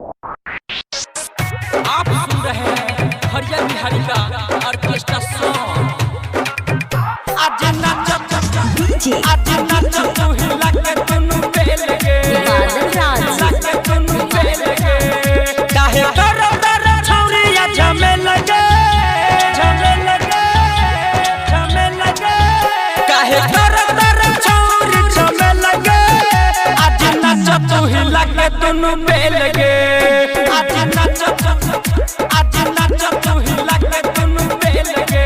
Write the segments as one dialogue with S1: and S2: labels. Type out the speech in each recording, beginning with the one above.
S1: आप सुन रहे हैं हरिया बिहारी का ऑर्केस्ट्रा सॉन्ग। आज नाच
S2: डीजे
S1: आज नाच तू हिला के तनु बेल गे हिला के तनु बेल गे काहे कर दर छौरिया झमे लगे काहे कर दर छौरी झमे लगे आज नाच तू हिला के तनु बेल गे आज नाच तू हिला के तनु बेल गे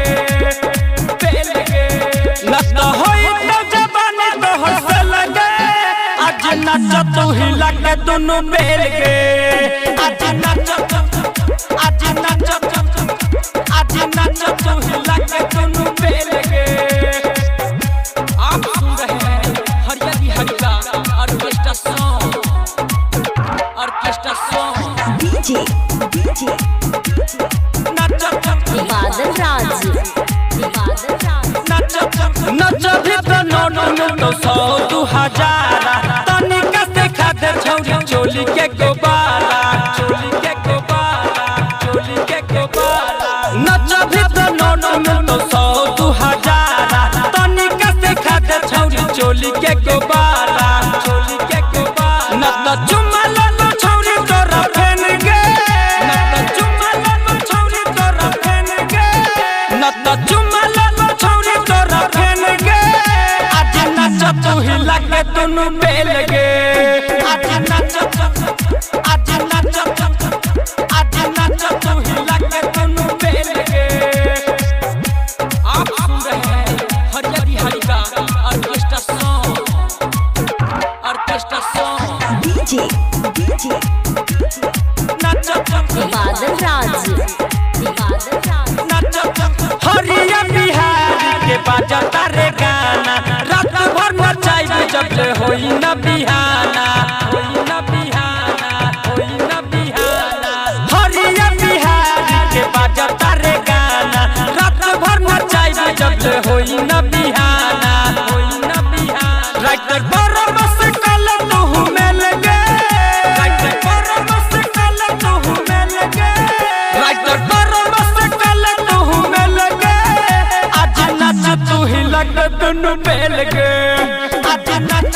S1: नच होई तो जवानी तो हंस लगे आज नाच तू हिला के तनु बेल गे आज नाच तू हिला के तनु बेल गे आप सुन रहे हैं हरिया बिहारी का ऑर्केस्ट्रा सॉन्ग
S2: डीजे बादल राज
S1: नच भी तो नोट तो 100-2000 तनिका से खा दे छौरी चोली के गोबाला नच भी तो नोट तो 100-2000 तनिका से खा दे छौरी चोली के गोबाला न तो चुम्मा लो छौरी तोरा फेन गे न तो चुम्मा लो छौरी तोरा फेन गे न तो चुम्मा लो छौरी तोरा फेन गे आज नाच तू हिला के तनु बेल गे आज नाच तू हिला के तनु बेल गे आप सुन रहे हैं हरिया बिहारी का ऑर्केस्ट्रा सॉन्ग
S2: डीजे बादल राज
S1: हरिया बिहारी के बाजता रे गाना रात भर नचाई जब ले होई न बिहाना हरिया बिहारी के बाजता रे गाना रात भर नचाई जब ले होई न बिहाना राइटर पर बस कल तू मिल गे राइटर पर बस कल तू मिल गे राइटर पर बस कल तू मिल गे आज नाच तू हिला के तनु बेल गे आज नाच